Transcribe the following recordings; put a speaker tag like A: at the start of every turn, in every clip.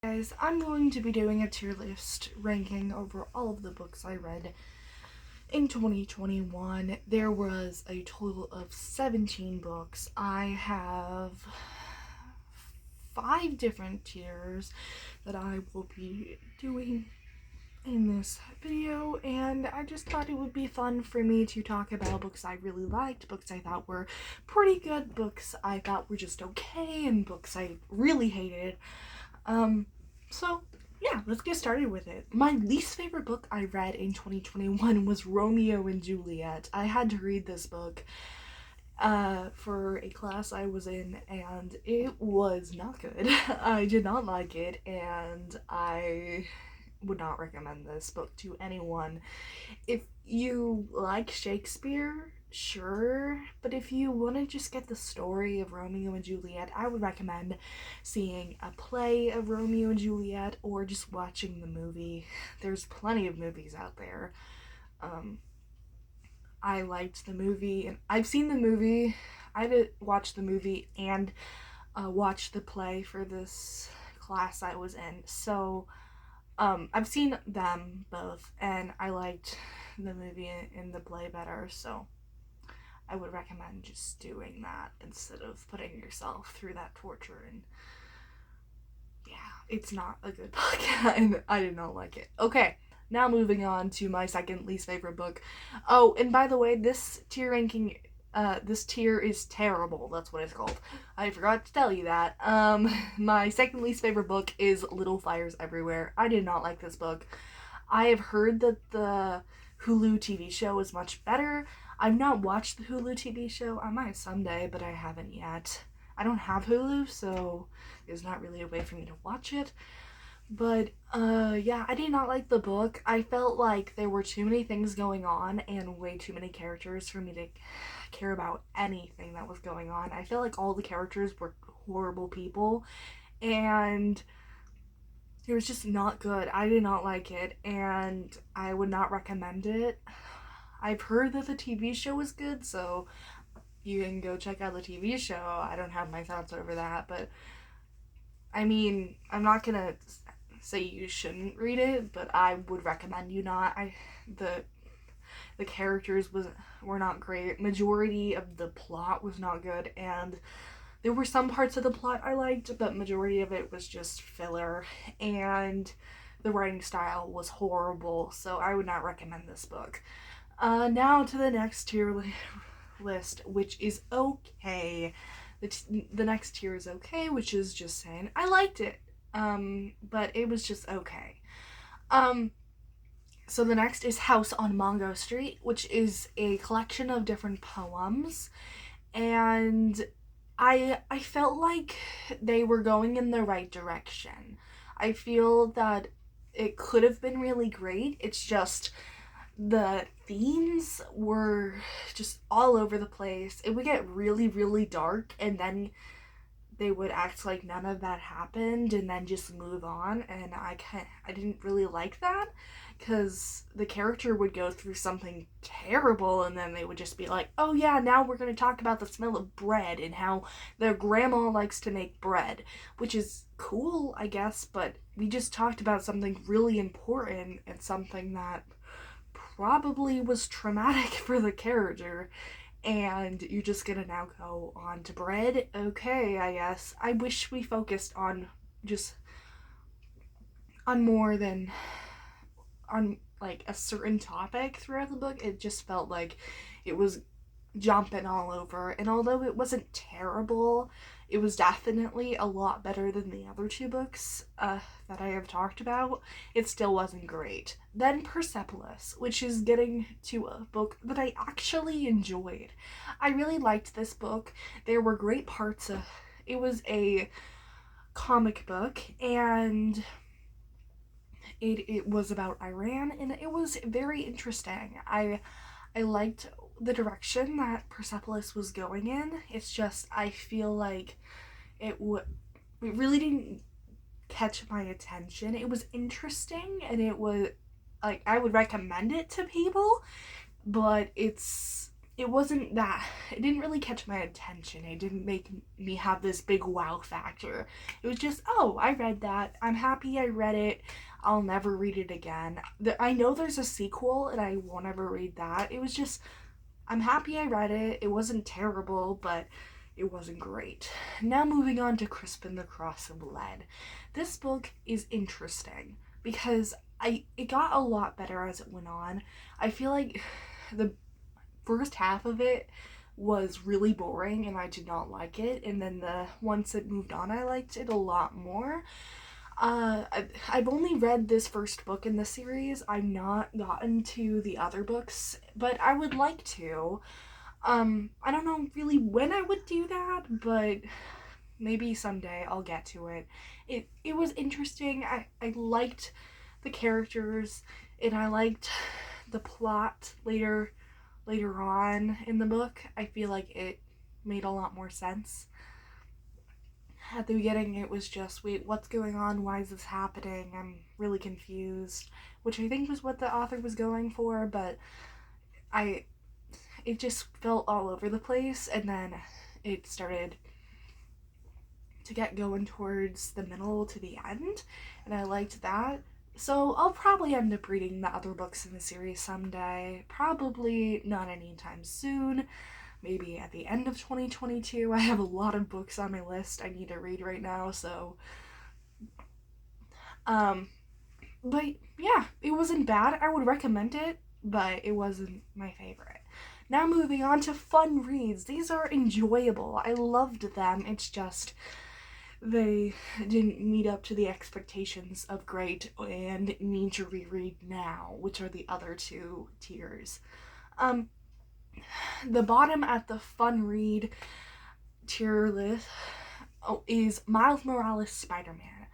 A: Guys, I'm going to be doing a tier list ranking over all of the books I read in 2021. There was a total of 17 books. I have 5 different tiers that I will be doing in this video, and I just thought it would be fun for me to talk about books I really liked, books I thought were pretty good, books I thought were just okay, and books I really hated. So yeah, let's get started with it. My least favorite book I read in 2021 was Romeo and Juliet. I had to read this book for a class I was in, and it was not good. I did not like it, and I would not recommend this book to anyone. If you like Shakespeare, sure, but if you want to just get the story of Romeo and Juliet, I would recommend seeing a play of Romeo and Juliet or just watching the movie. There's plenty of movies out there. I liked the movie, and I've seen the movie. I did watch the movie and watch the play for this class I was in. So I've seen them both, and I liked the movie and the play better, so I would recommend just doing that instead of putting yourself through that torture. And yeah, it's not a good book, and I did not like it. Okay, now moving on to my second least favorite book. Oh, and by the way, this tier ranking, this tier is terrible. That's what it's called. I forgot to tell you that. My second least favorite book is Little Fires Everywhere. I did not like this book. I have heard that the Hulu TV show is much better. I've not watched the Hulu TV show. I might someday, but I haven't yet. I don't have Hulu, so there's not really a way for me to watch it. But yeah, I did not like the book. I felt like there were too many things going on and way too many characters for me to care about anything that was going on. I felt like all the characters were horrible people, and it was just not good. I did not like it, and I would not recommend it. I've heard that the TV show was good, so you can go check out the TV show. I don't have my thoughts over that, but I mean, I'm not gonna say you shouldn't read it, but I would recommend you not. The characters were not great. Majority of the plot was not good, and there were some parts of the plot I liked, but majority of it was just filler, and the writing style was horrible, so I would not recommend this book. Now to the next tier list, which is okay. The next tier is okay, which is just saying I liked it, but it was just okay. So the next is House on Mongo Street, which is a collection of different poems, and I felt like they were going in the right direction. I feel that it could have been really great. It's just the themes were just all over the place. It would get really, really dark, and then they would act like none of that happened and then just move on, and I didn't really like that, because the character would go through something terrible and then they would just be like, oh yeah, now we're going to talk about the smell of bread and how their grandma likes to make bread, which is cool, I guess, but we just talked about something really important and something that probably was traumatic for the character, and you're just gonna now go on to bread. Okay, I guess. I wish we focused on just on more than on like a certain topic throughout the book. It just felt like it was jumping all over, and although it wasn't terrible, it was definitely a lot better than the other 2 books that I have talked about. It still wasn't great. Then Persepolis, which is getting to a book that I actually enjoyed. I really liked this book. There were great parts of it. Was a comic book, and it was about Iran, and it was very interesting. I liked the direction that Persepolis was going in. It's just I feel like it really didn't catch my attention. It was interesting, and it was like I would recommend it to people, but it it wasn't that, it didn't really catch my attention. It didn't make me have this big wow factor. It was just, oh, I read that. I'm happy I read it. I'll never read it again. I know there's a sequel and I won't ever read that. It was just, I'm happy I read it. It wasn't terrible, but it wasn't great. Now moving on to Crispin the Cross of Lead. This book is interesting because it got a lot better as it went on. I feel like the first half of it was really boring and I did not like it, and then once it moved on, I liked it a lot more. I've only read this first book in the series. I've not gotten to the other books, but I would like to. I don't know really when I would do that, but maybe someday I'll get to it. It was interesting. I liked the characters and I liked the plot later on in the book. I feel like it made a lot more sense. At the beginning, it was just, wait, what's going on? Why is this happening? I'm really confused, which I think was what the author was going for, but it just felt all over the place, and then it started to get going towards the middle to the end, and I liked that. So I'll probably end up reading the other books in the series someday. Probably not anytime soon. Maybe at the end of 2022. I have a lot of books on my list I need to read right now, so but yeah, it wasn't bad. I would recommend it, but it wasn't my favorite. Now moving on to fun reads. These are enjoyable. I loved them. It's just they didn't meet up to the expectations of great and need to reread now, which are the other two tiers. The bottom at the fun read tier list is Miles Morales Spider-Man.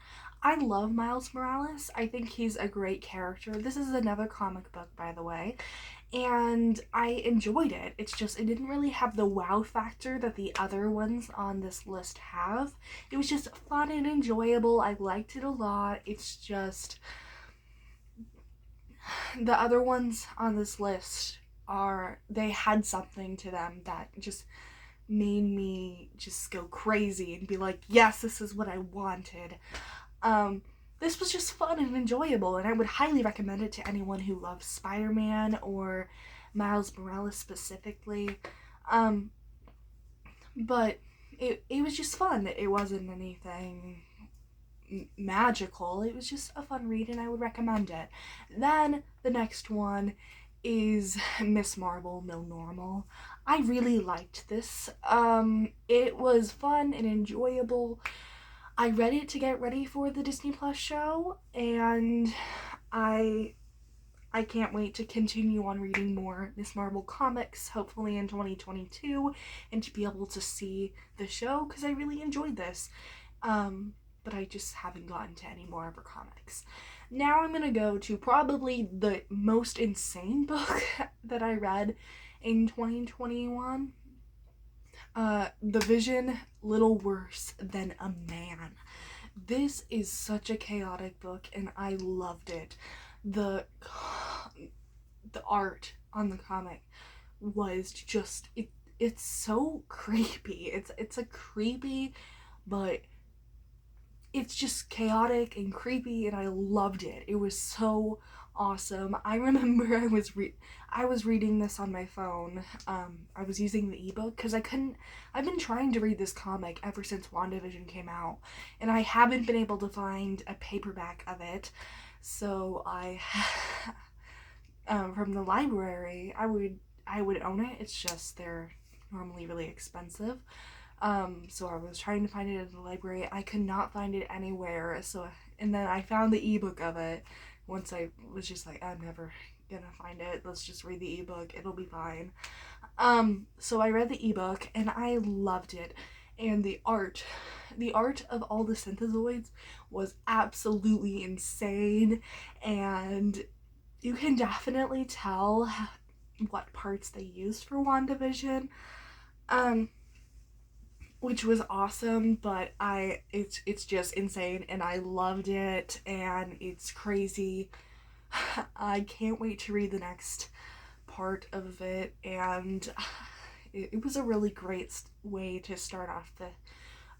A: I love Miles Morales. I think he's a great character. This is another comic book, by the way, and I enjoyed it. It's just, it didn't really have the wow factor that the other ones on this list have. It was just fun and enjoyable. I liked it a lot. It's just, the other ones on this list they had something to them that just made me just go crazy and be like, yes, this is what I wanted. This was just fun and enjoyable, and I would highly recommend it to anyone who loves Spider-Man or Miles Morales specifically. But it was just fun. It wasn't anything magical. It was just a fun read, and I would recommend it. Then the next one is Miss Marvel, No Normal. I really liked this. It was fun and enjoyable. I read it to get ready for the Disney Plus show, and I can't wait to continue on reading more Miss Marvel comics, hopefully in 2022, and to be able to see the show, because I really enjoyed this. But I just haven't gotten to any more of her comics. Now I'm gonna go to probably the most insane book that I read in 2021. The Vision, Little Worse Than a Man. This is such a chaotic book, and I loved it. The art on the comic was just, it's so creepy. It's a creepy, but it's just chaotic and creepy, and I loved it. It was so awesome. I remember I was reading this on my phone. I was using the ebook because I've been trying to read this comic ever since WandaVision came out, and I haven't been able to find a paperback of it. So from the library, I would own it. It's just they're normally really expensive. So I was trying to find it in the library. I could not find it anywhere. And then I found the ebook of it. Once I was just like, I'm never gonna find it. Let's just read the ebook. It'll be fine. So I read the ebook and I loved it. And the art of all the synthezoids was absolutely insane. And you can definitely tell what parts they used for WandaVision. Which was awesome, but it's just insane, and I loved it, and it's crazy. I can't wait to read the next part of it, and it was a really great way to start off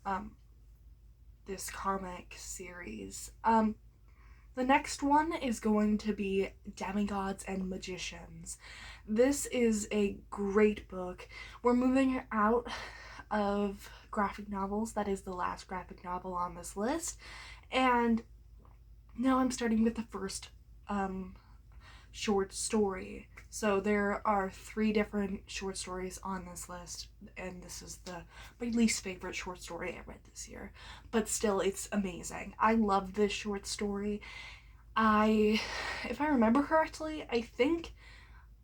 A: um, this comic series. The next one is going to be Demigods and Magicians. This is a great book. We're moving out of graphic novels. That is the last graphic novel on this list. And now I'm starting with the first short story. So there are 3 different short stories on this list, and this is my least favorite short story I read this year. But still, it's amazing. I love this short story. If I remember correctly, I think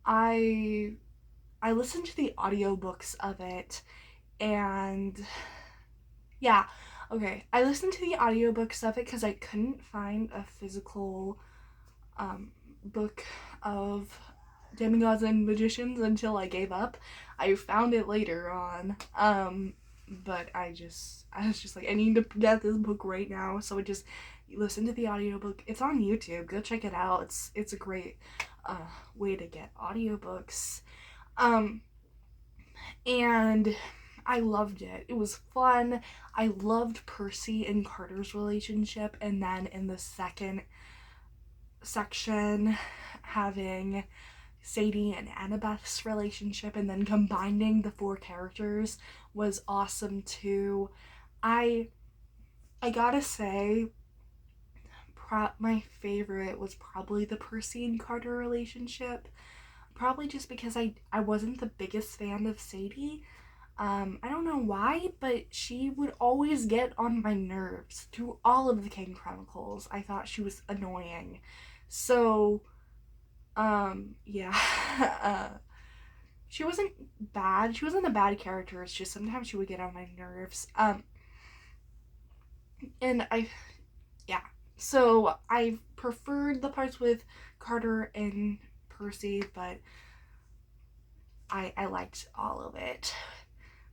A: I listened to the audiobooks of it, and yeah, okay. I listened to the audiobooks of it because I couldn't find a physical book of Demigods and Magicians until I gave up. I found it later on. But I was just like, I need to get this book right now. So I just listened to the audiobook. It's on YouTube. Go check it out. It's a great way to get audiobooks. And I loved it. It was fun. I loved Percy and Carter's relationship, and then in the second section having Sadie and Annabeth's relationship, and then combining the 4 characters was awesome too. I gotta say, my favorite was probably the Percy and Carter relationship. Probably just because I wasn't the biggest fan of Sadie. I don't know why, but she would always get on my nerves through all of the Kane Chronicles. I thought she was annoying. So, yeah. She wasn't bad. She wasn't a bad character. It's just sometimes she would get on my nerves. And yeah. So I preferred the parts with Carter and Percy, but I liked all of it,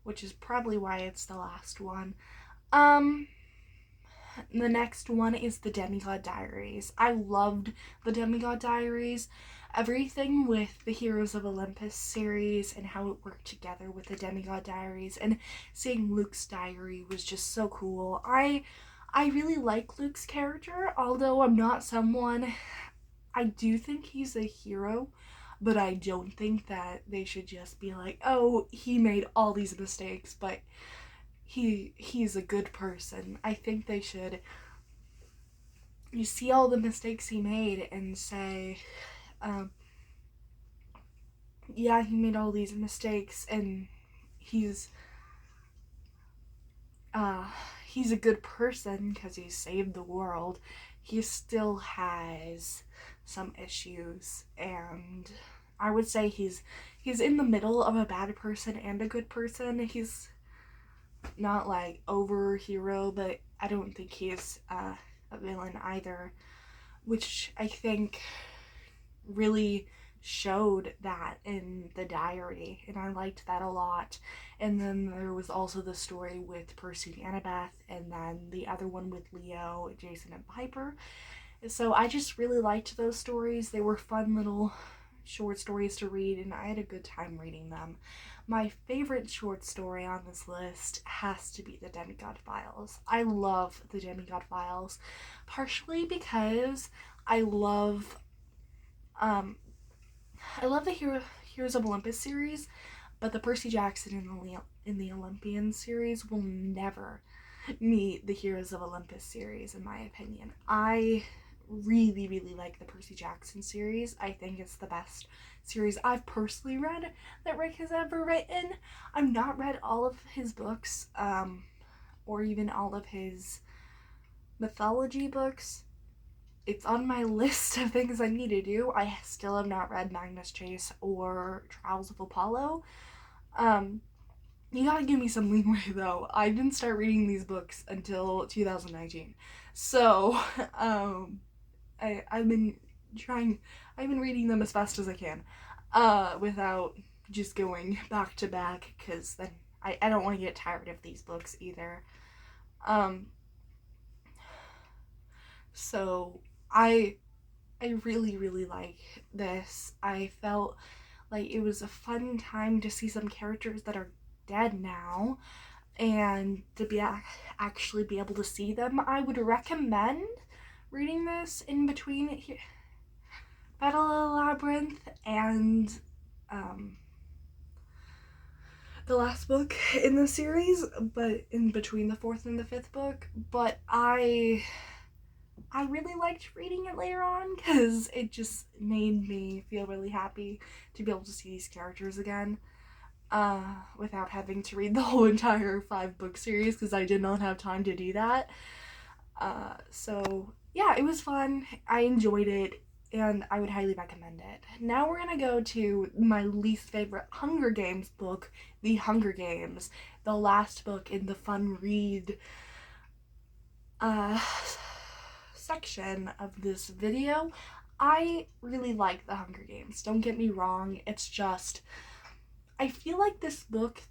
A: which is probably why it's the last one. The next one is the Demigod Diaries. I loved the Demigod Diaries. Everything with the Heroes of Olympus series and how it worked together with the Demigod Diaries, and seeing Luke's diary was just so cool. I really like Luke's character, although I'm not someone. I do think he's a hero, but I don't think that they should just be like, oh, he made all these mistakes, but he's a good person. I think they should, you see all the mistakes he made and say, yeah, he made all these mistakes, and he's a good person because he saved the world. He still has some issues, and I would say he's in the middle of a bad person and a good person. He's not like over hero, but I don't think he's a villain either, which I think really showed that in the diary, and I liked that a lot. And then there was also the story with Percy and Annabeth, and then the other one with Leo, Jason, and Piper. So I just really liked those stories. They were fun little short stories to read, and I had a good time reading them. My favorite short story on this list has to be the Demigod Files. I love the Demigod Files, partially because I love the Heroes of Olympus series, but the Percy Jackson in the Olympian series will never meet the Heroes of Olympus series, in my opinion. I really, really like the Percy Jackson series. I think it's the best series I've personally read that Rick has ever written. I've not read all of his books, or even all of his mythology books. It's on my list of things I need to do. I still have not read Magnus Chase or Trials of Apollo. You gotta give me some leeway though. I didn't start reading these books until 2019. So, I've been reading them as fast as I can, without just going back to back, because then I don't want to get tired of these books either. So I really, really like this. I felt Like, it was a fun time to see some characters that are dead now, and to be actually be able to see them. I would recommend reading this in between Battle of the Labyrinth and the last book in the series, but in between the fourth and the fifth book. But I really liked reading it later on because it just made me feel really happy to be able to see these characters again, without having to read the whole entire 5-book series, because I did not have time to do that. So yeah, it was fun. I enjoyed it, and I would highly recommend it. Now we're gonna go to my least favorite Hunger Games book, The Hunger Games, the last book in the fun read section of this video. I really like The Hunger Games, don't get me wrong. It's just, I feel like this book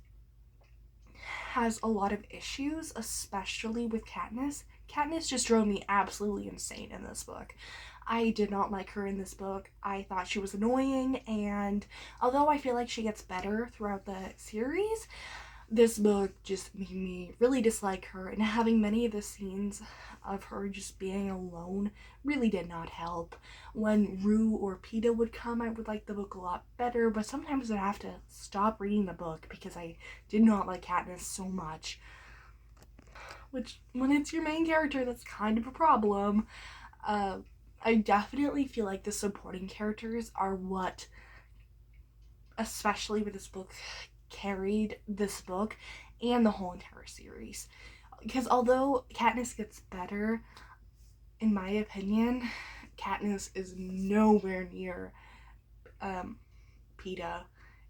A: has a lot of issues, especially with Katniss. Katniss just drove me absolutely insane in this book. I did not like her in this book. I thought she was annoying, and although I feel like she gets better throughout the series, this book just made me really dislike her, and having many of the scenes of her just being alone really did not help. When Rue or Peeta would come, I would like the book a lot better, but sometimes I'd have to stop reading the book because I did not like Katniss so much. Which, when it's your main character, that's kind of a problem. I definitely feel like the supporting characters are what, especially with this book, carried this book and the whole entire series. Because although Katniss gets better, in my opinion, Katniss is nowhere near Peeta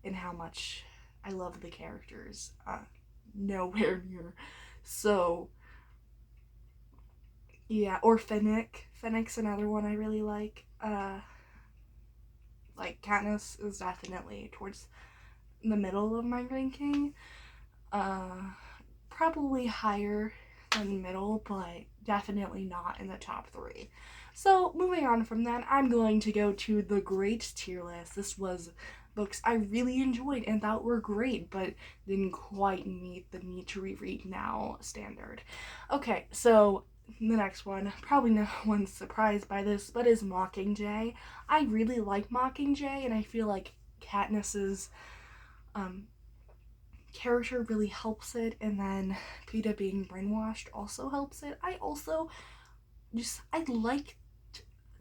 A: in how much I love the characters. Nowhere near. So, yeah, or Finnick. Finnick's another one I really like. Like, Katniss is definitely towards the middle of my ranking. Probably higher than middle, but definitely not in the top 3. So moving on from that, I'm going to go to the great tier list. This was books I really enjoyed and thought were great, but didn't quite meet the need to reread now standard. Okay, so the next one, probably no one's surprised by this, but is Mockingjay. I really like Mockingjay, and I feel like Katniss's character really helps it, and then Peeta being brainwashed also helps it. I liked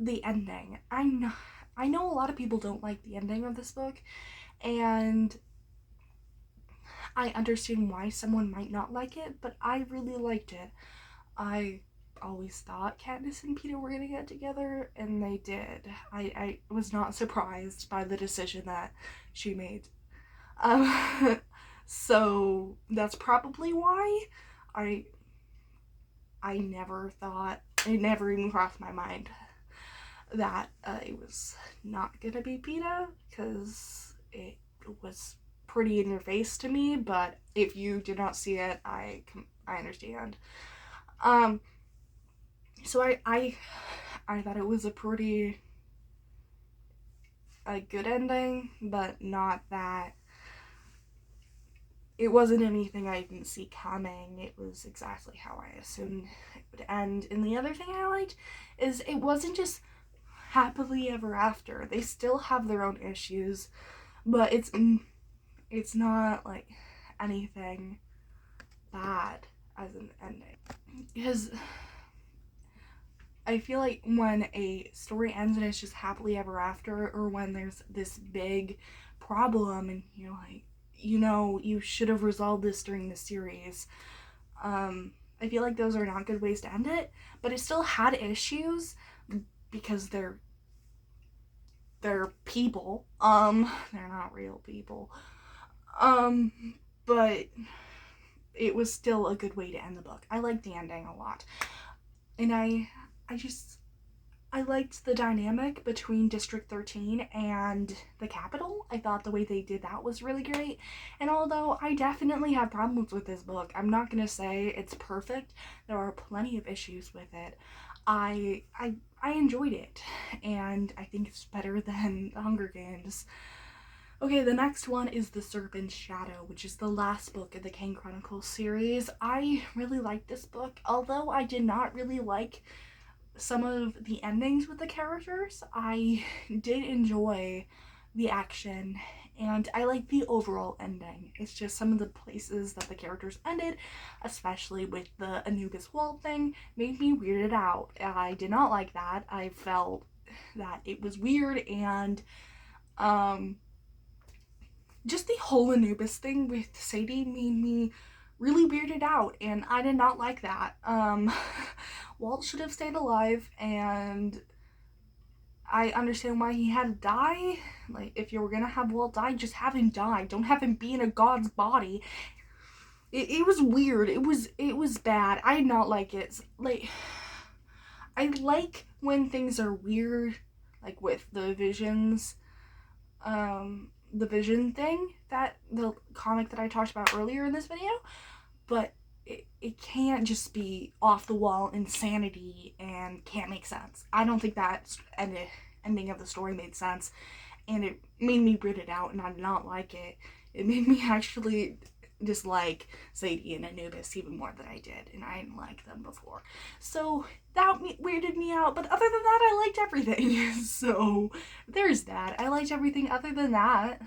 A: the ending. I know a lot of people don't like the ending of this book, and I understand why someone might not like it, but I really liked it. I always thought Katniss and Peeta were gonna get together, and they did. I was not surprised by the decision that she made. So that's probably why I never thought, it never even crossed my mind that it was not gonna be Peeta, because it was pretty in your face to me. But if you did not see it, I understand. So I thought it was a pretty good ending, but not that. It wasn't anything I didn't see coming. It was exactly how I assumed it would end. And the other thing I liked is it wasn't just happily ever after. They still have their own issues, but it's not like anything bad as an ending. Because I feel like when a story ends and it's just happily ever after, or when there's this big problem and you're like, you should have resolved this during the series. I feel like those are not good ways to end it, but it still had issues because they're people. They're not real people. But it was still a good way to end the book. I liked the ending a lot. And I liked the dynamic between District 13 and the Capitol. I thought the way they did that was really great. And although I definitely have problems with this book, I'm not going to say it's perfect. There are plenty of issues with it. I enjoyed it, and I think it's better than The Hunger Games. Okay, the next one is The Serpent's Shadow, which is the last book of the Kane Chronicles series. I really like this book, although I did not really like some of the endings with the characters. I did enjoy the action and I like the overall ending. It's just some of the places that the characters ended, especially with the Anubis Wall thing, made me weirded out. I did not like that. I felt that it was weird, and just the whole Anubis thing with Sadie made me really weirded out, and I did not like that. Walt should have stayed alive, and I understand why he had to die. Like, if you were gonna have Walt die, just have him die. Don't have him be in a god's body. It was weird. It was bad. I did not like it. Like, I like when things are weird, like with the visions, the vision thing, that the comic that I talked about earlier in this video, but it can't just be off the wall insanity and can't make sense. I don't think that ending of the story made sense, and it made me weirded out, and I did not like it. It made me actually dislike Sadie and Anubis even more than I did, and I didn't like them before. So that weirded me out, but other than that, I liked everything. So there's that. I liked everything other than that.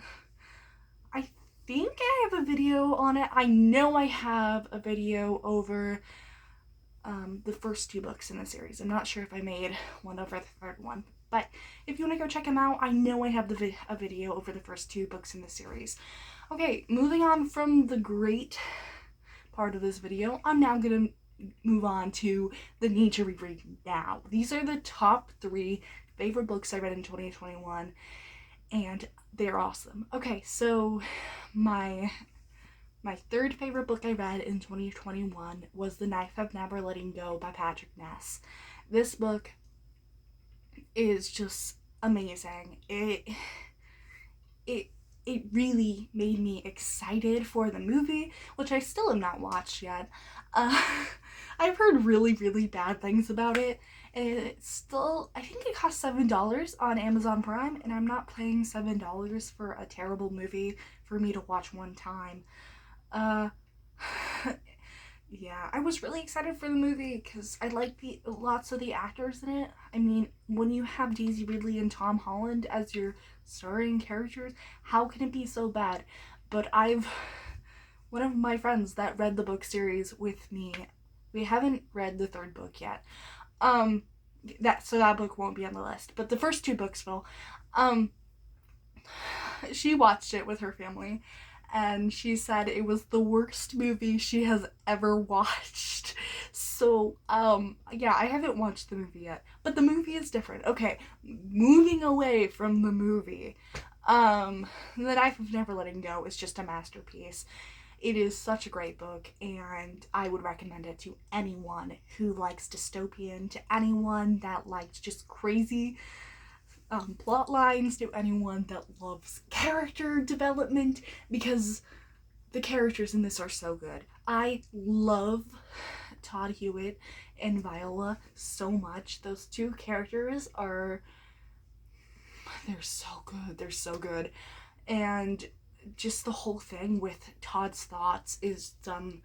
A: I think I have a video on it. I know I have a video over the first 2 books in the series. I'm not sure if I made one over the third one, but if you want to go check them out, I know I have a video over the first 2 books in the series. Okay, moving on from the great part of this video, I'm now going to move on to the need to reread now. These are the top 3 favorite books I read in 2021, and they're awesome. Okay, so my third favorite book I read in 2021 was The Knife of Never Letting Go by Patrick Ness. This book is just amazing. It really made me excited for the movie, which I still have not watched yet. I've heard really, really bad things about it, and it's still, I think it costs $7 on Amazon Prime, and I'm not paying $7 for a terrible movie for me to watch one time. Yeah, I was really excited for the movie because I like lots of the actors in it. I mean, when you have Daisy Ridley and Tom Holland as your starring characters, how can it be so bad? But one of my friends that read the book series with me, we haven't read the 3rd book yet. That book won't be on the list, but the first 2 books will. She watched it with her family, and she said it was the worst movie she has ever watched. So, yeah, I haven't watched the movie yet, but the movie is different. Okay, moving away from the movie, The Knife of Never Letting Go is just a masterpiece. It is such a great book, and I would recommend it to anyone who likes dystopian, to anyone that likes just crazy plot lines, to anyone that loves character development, because the characters in this are so good. I love Todd Hewitt and Viola so much. Those 2 characters they're so good. They're so good. And just the whole thing with Todd's thoughts is done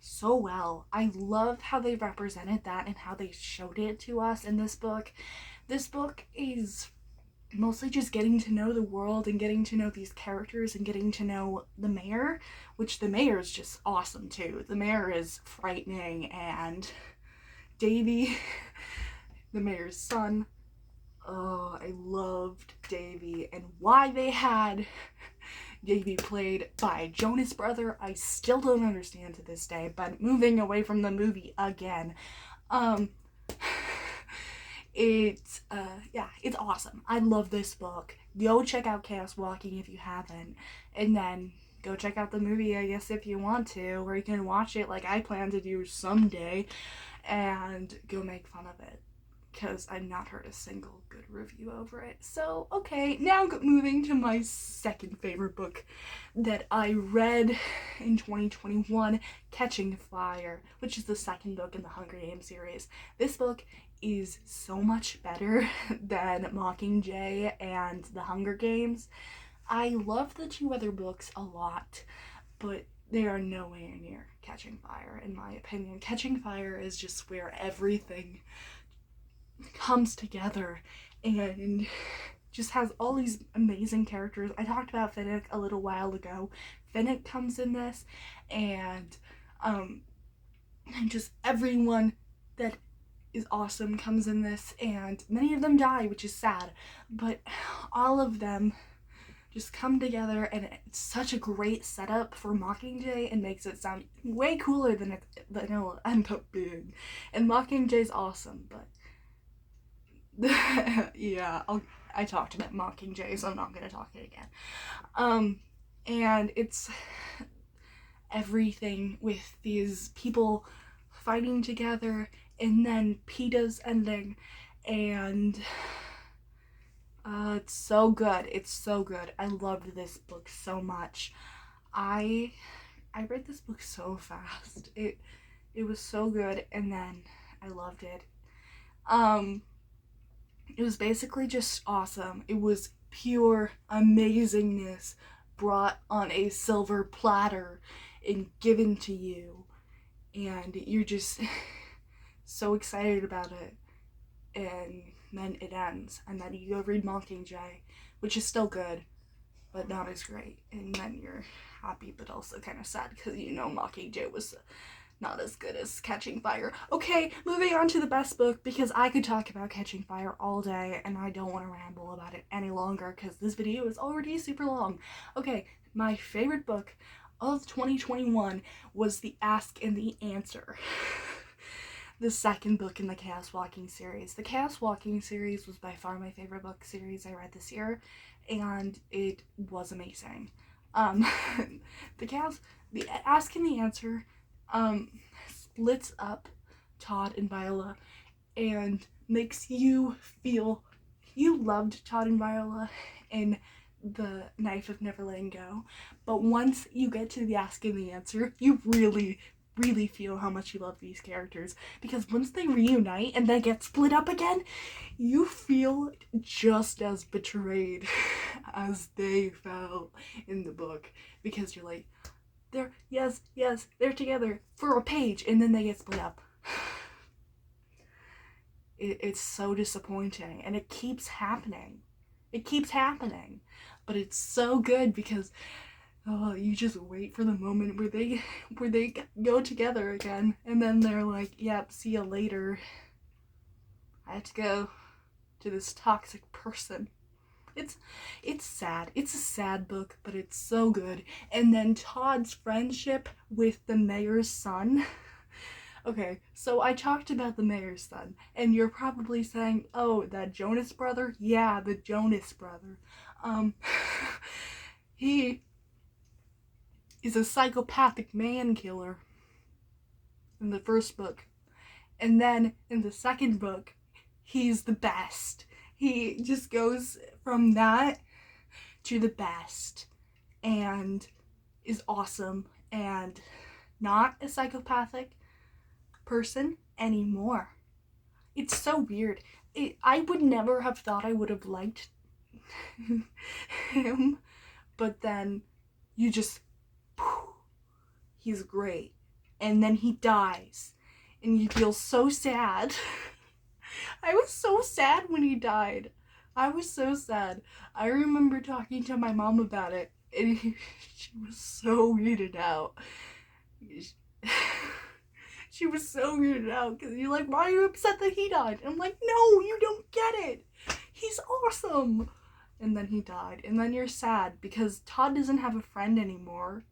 A: so well. I love how they represented that and how they showed it to us in this book. This book is mostly just getting to know the world and getting to know these characters and getting to know the mayor, which the mayor is just awesome too. The mayor is frightening, and Davy, the mayor's son, oh, I loved Davy, and why they had Davy played by Jonas Brother, I still don't understand to this day, but moving away from the movie again, it's awesome. I love this book. Go check out Chaos Walking if you haven't, and then go check out the movie, I guess, if you want to, or you can watch it like I plan to do someday, and go make fun of it, because I've not heard a single good review over it. So, okay, now moving to my second favorite book that I read in 2021, Catching Fire, which is the 2nd book in the Hunger Games series. This book is so much better than Mockingjay and the Hunger Games. I love the two other books a lot, but they are nowhere near Catching Fire, in my opinion. Catching Fire is just where everything comes together and just has all these amazing characters. I talked about Finnick a little while ago. Finnick comes in this, and just everyone that is awesome comes in this, and many of them die, which is sad, but all of them just come together, and it's such a great setup for Mockingjay and makes it sound way cooler than it'll end up being. And Mockingjay's awesome, but yeah, I talked about Mockingjay, so I'm not gonna talk it again. And it's everything with these people fighting together, and then Peeta's ending, and it's so good. It's so good. I loved this book so much. I read this book so fast. It was so good, and then I loved it. It was basically just awesome. It was pure amazingness brought on a silver platter and given to you, and you're just so excited about it. And then it ends, and then you go read Mockingjay, which is still good, but not as great. And then you're happy, but also kind of sad because you know Mockingjay was not as good as Catching Fire. Okay, moving on to the best book, because I could talk about Catching Fire all day, and I don't want to ramble about it any longer because this video is already super long. Okay, my favorite book of 2021 was The Ask and the Answer. The second book in the Chaos Walking series. The Chaos Walking series was by far my favorite book series I read this year, and it was amazing. The Ask and the Answer splits up Todd and Viola and makes you feel you loved Todd and Viola in The Knife of Never Letting Go, but once you get to the Ask and the Answer, you really feel how much you love these characters, because once they reunite and then get split up again, you feel just as betrayed as they felt in the book, because you're like, they're together for a page, and then they get split up. It's so disappointing, and it keeps happening. But it's so good because you just wait for the moment where they go together again, and then they're like, yep, see you later. I have to go to this toxic person. It's sad. It's a sad book, but it's so good. And then Todd's friendship with the mayor's son. Okay, so I talked about the mayor's son, and you're probably saying, oh, that Jonas brother? Yeah, the Jonas brother. He is a psychopathic man killer in the first book. And then in the second book, he's the best. He just goes from that to the best and is awesome and not a psychopathic person anymore. It's so weird. I would never have thought I would have liked him, but then you just, he's great. And then he dies, and you feel so sad. I was so sad when he died. I was so sad. I remember talking to my mom about it, and she was so weirded out. She was so weirded out because you're like, why are you upset that he died? And I'm like, no, you don't get it. He's awesome. And then he died. And then you're sad because Todd doesn't have a friend anymore.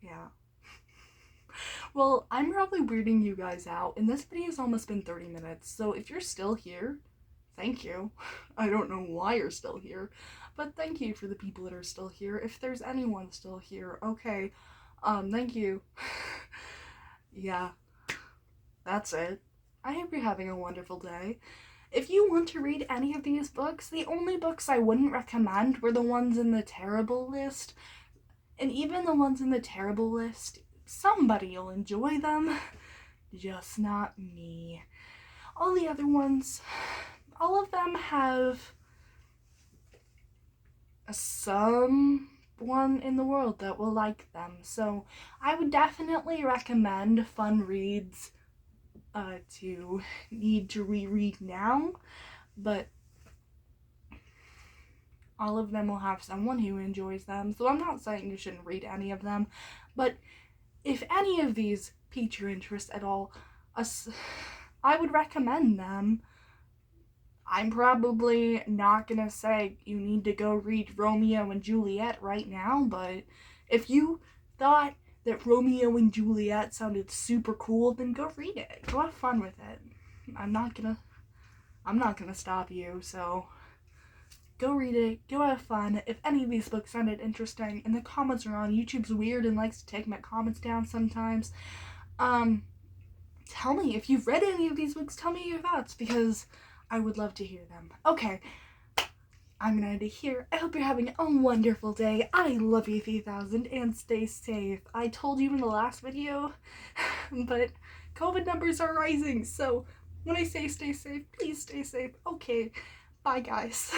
A: Yeah. Well, I'm probably weirding you guys out, and this video's almost been 30 minutes, so if you're still here, thank you. I don't know why you're still here, but thank you for the people that are still here. If there's anyone still here, okay, thank you. Yeah, that's it. I hope you're having a wonderful day. If you want to read any of these books, the only books I wouldn't recommend were the ones in the terrible list, and even the ones in the terrible list, somebody will enjoy them, just not me. All the other ones, all of them have someone in the world that will like them. So I would definitely recommend fun reads to need to reread now, but all of them will have someone who enjoys them. So I'm not saying you shouldn't read any of them, but if any of these pique your interest at all, I would recommend them. I'm probably not gonna say you need to go read Romeo and Juliet right now, but if you thought that Romeo and Juliet sounded super cool, then go read it. Go have fun with it. I'm not gonna stop you, so go read it, go have fun. If any of these books sounded interesting, and the comments are on, YouTube's weird and likes to take my comments down sometimes. Tell me if you've read any of these books, tell me your thoughts, because I would love to hear them. Okay, I'm gonna end it here. I hope you're having a wonderful day. I love you 3000 and stay safe. I told you in the last video, but COVID numbers are rising, so when I say stay safe, please stay safe. Okay, bye guys.